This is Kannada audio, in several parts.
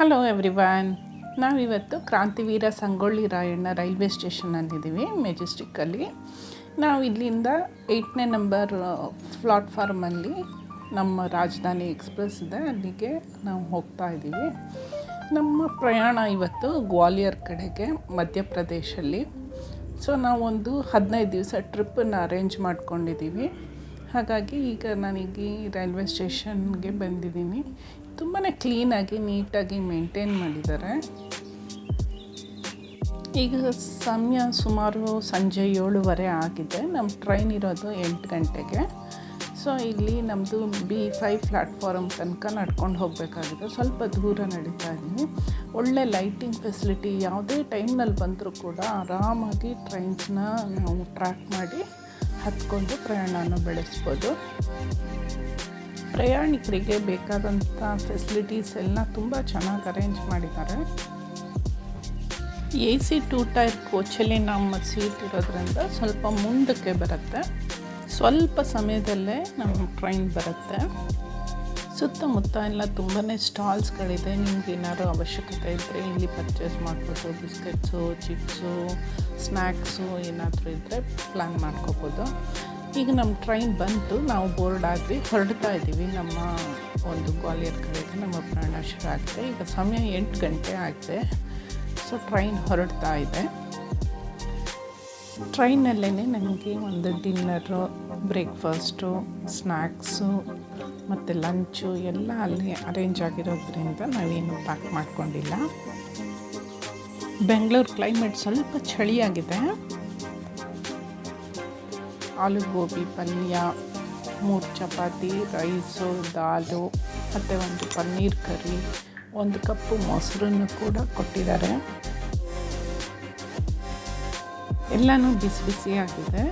Hello everyone. ನಾವಿವತ್ತು ಕ್ರಾಂತಿವೀರ ಸಂಗೊಳ್ಳಿ ರಾಯಣ್ಣ ರೈಲ್ವೆ ಸ್ಟೇಷನಲ್ಲಿದ್ದೀವಿ, ಮೆಜೆಸ್ಟಿಕ್ಕಲ್ಲಿ. ನಾವು ಇಲ್ಲಿಂದ 8ನೇ ನಂಬರ್ ಪ್ಲಾಟ್ಫಾರ್ಮಲ್ಲಿ ನಮ್ಮ ರಾಜಧಾನಿ ಎಕ್ಸ್ಪ್ರೆಸ್ ಇದೆ, ಅಲ್ಲಿಗೆ ನಾವು ಹೋಗ್ತಾ ಇದ್ದೀವಿ. ನಮ್ಮ ಪ್ರಯಾಣ ಇವತ್ತು ಗ್ವಾಲಿಯರ್ ಕಡೆಗೆ, ಮಧ್ಯಪ್ರದೇಶಲ್ಲಿ. ಸೊ ನಾವೊಂದು 15 ದಿವಸ ಟ್ರಿಪ್ಪನ್ನು ಅರೇಂಜ್ ಮಾಡ್ಕೊಂಡಿದ್ದೀವಿ. ಹಾಗಾಗಿ ಈಗ ನನಗೆ ರೈಲ್ವೆ ಸ್ಟೇಷನ್ಗೆ ಬಂದಿದ್ದೀನಿ. ತುಂಬಾ ಕ್ಲೀನಾಗಿ ನೀಟಾಗಿ ಮೇಂಟೈನ್ ಮಾಡಿದ್ದಾರೆ. ಈಗ ಸಮಯ ಸುಮಾರು ಸಂಜೆ 7:15 ಆಗಿದೆ. ನಮ್ಮ ಟ್ರೈನ್ ಇರೋದು 8 ಗಂಟೆಗೆ. ಸೊ ಇಲ್ಲಿ ನಮ್ಮದು B5 ಪ್ಲ್ಯಾಟ್ಫಾರ್ಮ್ ತನಕ ನಡ್ಕೊಂಡು ಹೋಗಬೇಕಾಗಿದೆ. ಸ್ವಲ್ಪ ದೂರ ನಡೀತಾ ಇದ್ದೀನಿ. ಒಳ್ಳೆ ಲೈಟಿಂಗ್ ಫೆಸಿಲಿಟಿ, ಯಾವುದೇ ಟೈಮ್ನಲ್ಲಿ ಬಂದರೂ ಕೂಡ ಆರಾಮಾಗಿ ಟ್ರೈನ್ಸ್ನ ನಾವು ಟ್ರ್ಯಾಕ್ ಮಾಡಿ ಹತ್ಕೊಂಡು ಪ್ರಯಾಣನ ಬೆಳೆಸ್ಬೋದು. ಪ್ರಯಾಣಿಕರಿಗೆ ಬೇಕಾದಂಥ ಫೆಸಿಲಿಟೀಸ್ ಎಲ್ಲ ತುಂಬ ಚೆನ್ನಾಗಿ ಅರೇಂಜ್ ಮಾಡಿದ್ದಾರೆ. AC 2 ಟೈರ್ ಕೋಚಲ್ಲಿ ನಮ್ಮ ಸೀಟ್ ಇರೋದ್ರಿಂದ ಸ್ವಲ್ಪ ಮುಂದಕ್ಕೆ ಬರುತ್ತೆ. ಸ್ವಲ್ಪ ಸಮಯದಲ್ಲೇ ನಮ್ಮ ಟ್ರೈನ್ ಬರುತ್ತೆ. ಸುತ್ತಮುತ್ತ ಎಲ್ಲ ತುಂಬಾ ಸ್ಟಾಲ್ಸ್ಗಳಿದೆ. ನಿಮ್ಗೆ ಏನಾದ್ರು ಅವಶ್ಯಕತೆ ಇದ್ದರೆ ಇಲ್ಲಿ ಪರ್ಚೇಸ್ ಮಾಡ್ಬೋದು. ಬಿಸ್ಕೆಟ್ಸು, ಚಿಪ್ಸು, ಸ್ನ್ಯಾಕ್ಸು ಏನಾದರೂ ಇದ್ದರೆ ಪ್ಲ್ಯಾನ್ ಮಾಡ್ಕೋಬೋದು. ಈಗ ನಮ್ಮ ಟ್ರೈನ್ ಬಂತು, ನಾವು ಬೋರ್ಡ್ ಆಗಿ ಹೊರಡ್ತಾ ಇದ್ದೀವಿ. ನಮ್ಮ ಒಂದು ಗ್ವಾಲಿಯರ್ ಕಡೆಗೆ ನಮ್ಮ ಪ್ರಯಾಣ ಶುರು ಆಗಿದೆ. ಈಗ ಸಮಯ 8 ಗಂಟೆ ಆಗಿದೆ. ಸೊ ಟ್ರೈನ್ ಹೊರಡ್ತಾ ಇದೆ. ಟ್ರೈನಲ್ಲೇ ನನಗೆ ಒಂದು ಡಿನ್ನರು, ಬ್ರೇಕ್ಫಾಸ್ಟು, ಸ್ನ್ಯಾಕ್ಸು ಮತ್ತು ಲಂಚು ಎಲ್ಲ ಅಲ್ಲಿ ಅರೇಂಜ್ ಆಗಿರೋದ್ರಿಂದ ನಾವೇನು ಪ್ಯಾಕ್ ಮಾಡ್ಕೊಂಡಿಲ್ಲ. ಬೆಂಗಳೂರು ಕ್ಲೈಮೇಟ್ ಸ್ವಲ್ಪ ಚಳಿಯಾಗಿದೆ. ಆಲೂಗೋಬಿ ಪಲ್ಯ, 3 ಚಪಾತಿ, ರೈಸು, ದಾಲು ಮತ್ತು ಒಂದು ಪನ್ನೀರ್ ಕರಿ, 1 ಕಪ್ಪು ಮೊಸರನ್ನು ಕೂಡ ಕೊಟ್ಟಿದ್ದಾರೆ. ಎಲ್ಲನೂ ಬಿಸಿ ಬಿಸಿಯಾಗಿದೆ.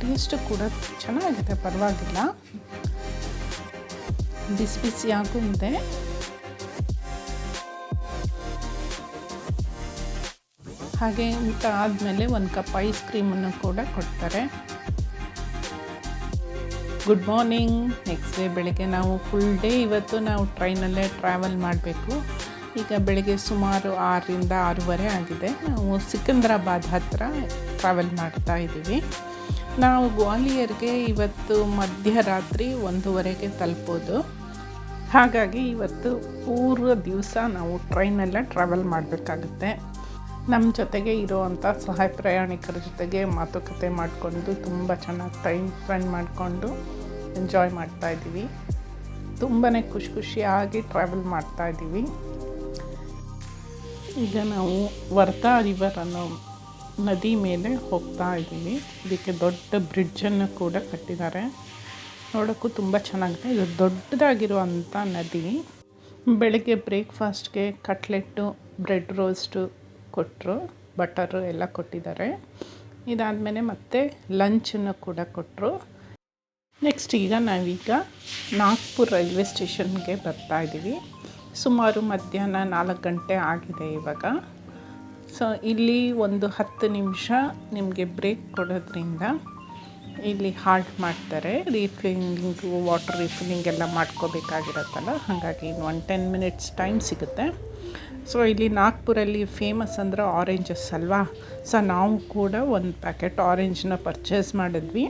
ಟೇಸ್ಟು ಕೂಡ ಚೆನ್ನಾಗಿದೆ, ಪರವಾಗಿಲ್ಲ. ಬಿಸಿ ಬಿಸಿ ಆಗುಂದೆ. ಹಾಗೆ ಊಟ ಆದಮೇಲೆ 1 ಕಪ್ ಐಸ್ ಕ್ರೀಮನ್ನು ಕೂಡ ಕೊಡ್ತಾರೆ. Good morning. ನೆಕ್ಸ್ಟ್ ಡೇ ಬೆಳಗ್ಗೆ ನಾವು ಫುಲ್ ಡೇ ಇವತ್ತು ನಾವು ಟ್ರೈನಲ್ಲೇ ಟ್ರಾವೆಲ್ ಮಾಡಬೇಕು. ಈಗ ಬೆಳಗ್ಗೆ ಸುಮಾರು 6ರಿಂದ 6:30 ಆಗಿದೆ. ನಾವು ಸಿಕಂದ್ರಾಬಾದ್ ಹತ್ತಿರ ಟ್ರಾವೆಲ್ ಮಾಡ್ತಾ ಇದ್ದೀವಿ. ನಾವು ಗ್ವಾಲಿಯರ್ಗೆ ಇವತ್ತು ಮಧ್ಯರಾತ್ರಿ 1:30ಗೆ ತಲುಪೋದು. ಹಾಗಾಗಿ ಇವತ್ತು ಪೂರ್ವ ದಿವಸ ನಾವು ಟ್ರೈನಲ್ಲೇ ಟ್ರಾವೆಲ್ ಮಾಡಬೇಕಾಗುತ್ತೆ. ನಮ್ಮ ಜೊತೆಗೆ ಇರೋವಂಥ ಸಹಾಯ ಪ್ರಯಾಣಿಕರ ಜೊತೆಗೆ ಮಾತುಕತೆ ಮಾಡಿಕೊಂಡು ತುಂಬ ಚೆನ್ನಾಗಿ ಟೈಮ್ ಸ್ಪೆಂಡ್ ಮಾಡಿಕೊಂಡು ಎಂಜಾಯ್ ಮಾಡ್ತಾಯಿದ್ದೀವಿ. ತುಂಬಾ ಖುಷಿಯಾಗಿ ಟ್ರಾವೆಲ್ ಮಾಡ್ತಾಯಿದ್ದೀವಿ. ಈಗ ನಾವು ವರ್ಧಾ ರಿವರ್ ಅನ್ನೋ ನದಿ ಮೇಲೆ ಹೋಗ್ತಾ ಇದ್ದೀವಿ. ಇದಕ್ಕೆ ದೊಡ್ಡ ಬ್ರಿಡ್ಜನ್ನು ಕೂಡ ಕಟ್ಟಿದ್ದಾರೆ. ನೋಡೋಕ್ಕೂ ತುಂಬ ಚೆನ್ನಾಗಿದೆ. ಇದು ದೊಡ್ಡದಾಗಿರುವಂಥ ನದಿ. ಬೆಳಗ್ಗೆ ಬ್ರೇಕ್ಫಾಸ್ಟ್ಗೆ ಕಟ್ಲೆಟ್ಟು, ಬ್ರೆಡ್ ರೋಸ್ಟು ಕೊಟ್ಟರು, ಬಟರು ಎಲ್ಲ ಕೊಟ್ಟಿದ್ದಾರೆ. ಇದಾದಮೇಲೆ ಮತ್ತೆ ಲಂಚನ್ನು ಕೂಡ ಕೊಟ್ಟರು. ನೆಕ್ಸ್ಟ್ ಈಗ ನಾವೀಗ ನಾಗ್ಪುರ್ ರೈಲ್ವೆ ಸ್ಟೇಷನ್ಗೆ ಬರ್ತಾ ಇದ್ದೀವಿ. ಸುಮಾರು ಮಧ್ಯಾಹ್ನ 4 ಗಂಟೆ ಆಗಿದೆ ಇವಾಗ. ಸೊ ಇಲ್ಲಿ ಒಂದು 10 ನಿಮಿಷ ನಿಮಗೆ ಬ್ರೇಕ್ ಕೊಡೋದ್ರಿಂದ ಇಲ್ಲಿ ಹಾಲ್ಟ್ ಮಾಡ್ತಾರೆ. ರೀಫಿಲ್ಲಿಂಗು, ವಾಟರ್ ರೀಫಿಲ್ಲಿಂಗ್ ಎಲ್ಲ ಮಾಡ್ಕೋಬೇಕಾಗಿರತ್ತಲ್ಲ, ಹಾಗಾಗಿ ಇನ್ನು 10 ಮಿನಿಟ್ಸ್ ಟೈಮ್ ಸಿಗುತ್ತೆ. ಸೊ ಇಲ್ಲಿ ನಾಗ್ಪುರಲ್ಲಿ ಫೇಮಸ್ ಅಂದರೆ ಆರೆಂಜಸ್ ಅಲ್ವಾ. ಸೊ ನಾವು ಕೂಡ 1 ಪ್ಯಾಕೆಟ್ ಆರೆಂಜನ್ನ ಪರ್ಚೇಸ್ ಮಾಡಿದ್ವಿ.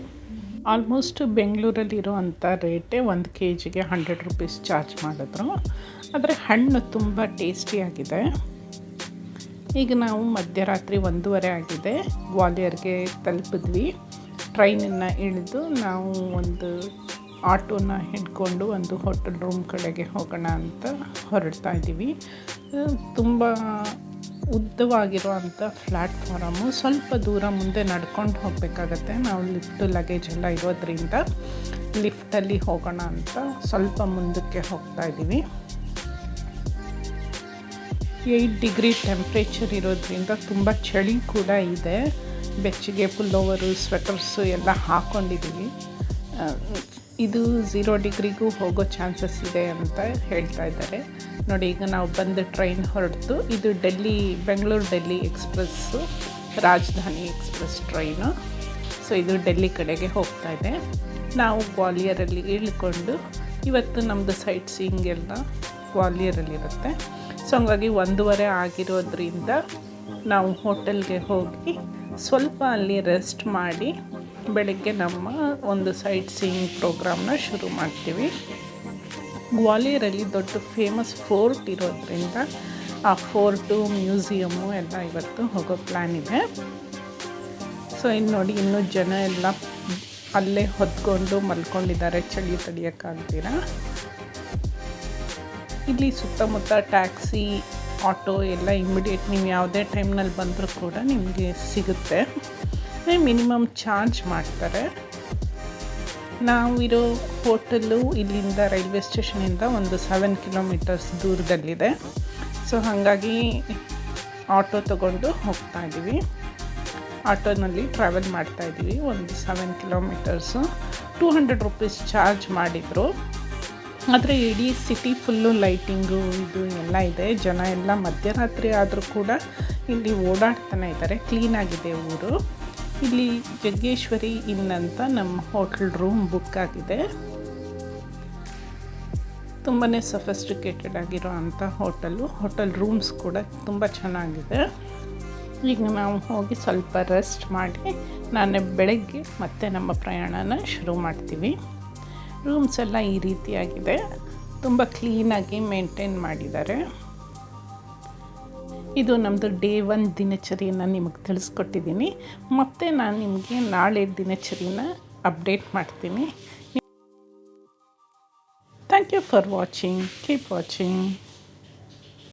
ಆಲ್ಮೋಸ್ಟ್ ಬೆಂಗಳೂರಲ್ಲಿರೋವಂಥ ರೇಟೇ 1 kgಗೆ 100 ರೂಪೀಸ್ ಚಾರ್ಜ್ ಮಾಡಿದ್ರು. ಆದರೆ ಹಣ್ಣು ತುಂಬ ಟೇಸ್ಟಿಯಾಗಿದೆ. ಈಗ ನಾವು ಮಧ್ಯರಾತ್ರಿ 1:30 ಆಗಿದೆ, ಗ್ವಾಲಿಯರ್ಗೆ ತಲುಪಿದ್ವಿ. ಟ್ರೈನನ್ನು ಇಳಿದು ನಾವು ಒಂದು ಆಟೋನ ಹಿಡ್ಕೊಂಡು ಒಂದು ಹೋಟೆಲ್ ರೂಮ್ ಕಡೆಗೆ ಹೋಗೋಣ ಅಂತ ಹೊರಡ್ತಾ ಇದ್ದೀವಿ. ತುಂಬ ಉದ್ದವಾಗಿರುವಂಥ ಪ್ಲ್ಯಾಟ್ಫಾರಮು. ಸ್ವಲ್ಪ ದೂರ ಮುಂದೆ ನಡ್ಕೊಂಡು ಹೋಗಬೇಕಾಗತ್ತೆ. ನಾವು ಲಿಫ್ಟು ಲಗೇಜ್ ಎಲ್ಲ ಇರೋದ್ರಿಂದ ಲಿಫ್ಟಲ್ಲಿ ಹೋಗೋಣ ಅಂತ ಸ್ವಲ್ಪ ಮುಂದಕ್ಕೆ ಹೋಗ್ತಾ ಇದ್ದೀವಿ. 8 ಡಿಗ್ರಿ ಟೆಂಪ್ರೇಚರ್ ಇರೋದ್ರಿಂದ ತುಂಬ ಚಳಿ ಕೂಡ ಇದೆ. ಬೆಚ್ಚಗೆ ಪುಲ್ಲೋವರು, ಸ್ವೆಟರ್ಸು ಎಲ್ಲ ಹಾಕ್ಕೊಂಡಿದ್ದೀವಿ. ಇದು 0 ಡಿಗ್ರಿಗೂ ಹೋಗೋ ಚಾನ್ಸಸ್ ಇದೆ ಅಂತ ಹೇಳ್ತಾ ಇದ್ದಾರೆ. ನೋಡಿ, ಈಗ ನಾವು ಬಂದು ಟ್ರೈನ್ ಹೊರಡ್ತು. ಇದು ಬೆಂಗಳೂರು ಡೆಲ್ಲಿ ಎಕ್ಸ್ಪ್ರೆಸ್ಸು, ರಾಜಧಾನಿ ಎಕ್ಸ್ಪ್ರೆಸ್ ಟ್ರೈನು. ಸೊ ಇದು ಡೆಲ್ಲಿ ಕಡೆಗೆ ಹೋಗ್ತಾ ಇದೆ. ನಾವು ಗ್ವಾಲಿಯರಲ್ಲಿ ಇಳ್ಕೊಂಡು ಇವತ್ತು ನಮ್ಮದು ಸೈಟ್ ಸೀಯಿಂಗ್ ಎಲ್ಲ ಗ್ವಾಲಿಯರಲ್ಲಿರುತ್ತೆ. ಸೊ ಹಂಗಾಗಿ 1:30 ಆಗಿರೋದ್ರಿಂದ ನಾವು ಹೋಟೆಲ್ಗೆ ಹೋಗಿ ಸ್ವಲ್ಪ ಅಲ್ಲಿ ರೆಸ್ಟ್ ಮಾಡಿ ಬೆಳಗ್ಗೆ ನಮ್ಮ ಒಂದು ಸೈಟ್ ಸೀಯಿಂಗ್ ಪ್ರೋಗ್ರಾಮ್ನ ಶುರು ಮಾಡ್ತೀವಿ. ಗ್ವಾಲಿಯರಲ್ಲಿ ದೊಡ್ಡ ಫೇಮಸ್ ಫೋರ್ಟ್ ಇರೋದ್ರಿಂದ ಆ ಫೋರ್ಟು, ಮ್ಯೂಸಿಯಮ್ಮು ಎಲ್ಲ ಇವತ್ತು ಹೋಗೋ ಪ್ಲ್ಯಾನ್ ಇದೆ. ಸೊ ಇನ್ನು ನೋಡಿ, ಇನ್ನೂ ಜನ ಎಲ್ಲ ಅಲ್ಲೇ ಹೊತ್ಕೊಂಡು ಮಲ್ಕೊಂಡಿದ್ದಾರೆ, ಚಳಿ ತಡಿಯೋಕ್ಕಾಗ್ತೀರ. ಇಲ್ಲಿ ಸುತ್ತಮುತ್ತ ಟ್ಯಾಕ್ಸಿ, ಆಟೋ ಎಲ್ಲ ಇಮ್ಮಿಡಿಯೇಟ್ ನೀವು ಯಾವುದೇ ಟೈಮ್ನಲ್ಲಿ ಬಂದರೂ ಕೂಡ ನಿಮಗೆ ಸಿಗುತ್ತೆ. ಮಿನಿಮಮ್ ಚಾರ್ಜ್ ಮಾಡ್ತಾರೆ. ನಾವಿರೋ ಹೋಟೆಲ್ಲು ಇಲ್ಲಿಂದ ರೈಲ್ವೆ ಸ್ಟೇಷನಿಂದ ಒಂದು 7 ಕಿಲೋಮೀಟರ್ಸ್ ದೂರದಲ್ಲಿದೆ. ಸೊ ಹಾಗಾಗಿ ಆಟೋ ತೊಗೊಂಡು ಹೋಗ್ತಾಯಿದ್ದೀವಿ. ಆಟೋನಲ್ಲಿ ಟ್ರಾವೆಲ್ ಮಾಡ್ತಾಯಿದ್ದೀವಿ. ಒಂದು 7 ಕಿಲೋಮೀಟರ್ಸು 200 ರೂಪೀಸ್ ಚಾರ್ಜ್ ಮಾಡಿದರು. ಆದರೆ ಇಡೀ ಸಿಟಿ ಫುಲ್ಲು ಲೈಟಿಂಗು ಇದು ಎಲ್ಲ ಇದೆ. ಜನ ಎಲ್ಲ ಮಧ್ಯರಾತ್ರಿ ಆದರೂ ಕೂಡ ಇಲ್ಲಿ ಓಡಾಡ್ತಾನೆ ಇದ್ದಾರೆ. ಕ್ಲೀನಾಗಿದೆ ಊರು. ಇಲ್ಲಿ ಜಗ್ಗೇಶ್ವರಿ ಇನ್ ಅಂತ ನಮ್ಮ ಹೋಟೆಲ್ ರೂಮ್ ಬುಕ್ ಆಗಿದೆ. ತುಂಬಾ ಸಫಿಸ್ಟಿಕೇಟೆಡ್ ಆಗಿರೋ ಅಂಥ ಹೋಟೆಲ್ ರೂಮ್ಸ್ ಕೂಡ ತುಂಬ ಚೆನ್ನಾಗಿದೆ. ಈಗ ನಾವು ಹೋಗಿ ಸ್ವಲ್ಪ ರೆಸ್ಟ್ ಮಾಡಿ ನಾಳೆ ಬೆಳಗ್ಗೆ ಮತ್ತೆ ನಮ್ಮ ಪ್ರಯಾಣನ ಶುರು ಮಾಡ್ತೀವಿ. ರೂಮ್ಸ್ ಎಲ್ಲ ಈ ರೀತಿಯಾಗಿದೆ. ತುಂಬ ಕ್ಲೀನಾಗಿ ಮೇಂಟೈನ್ ಮಾಡಿದ್ದಾರೆ. ಇದು ನಮ್ಮದು ಡೇ 1 ದಿನಚರಿಯನ್ನು ನಿಮಗೆ ತಿಳಿಸ್ಕೊಟ್ಟಿದ್ದೀನಿ. ಮತ್ತು ನಾನು ನಿಮಗೆ ನಾಳೆ ದಿನಚರಿನ ಅಪ್ಡೇಟ್ ಮಾಡ್ತೀನಿ. Thank you for watching. Keep watching.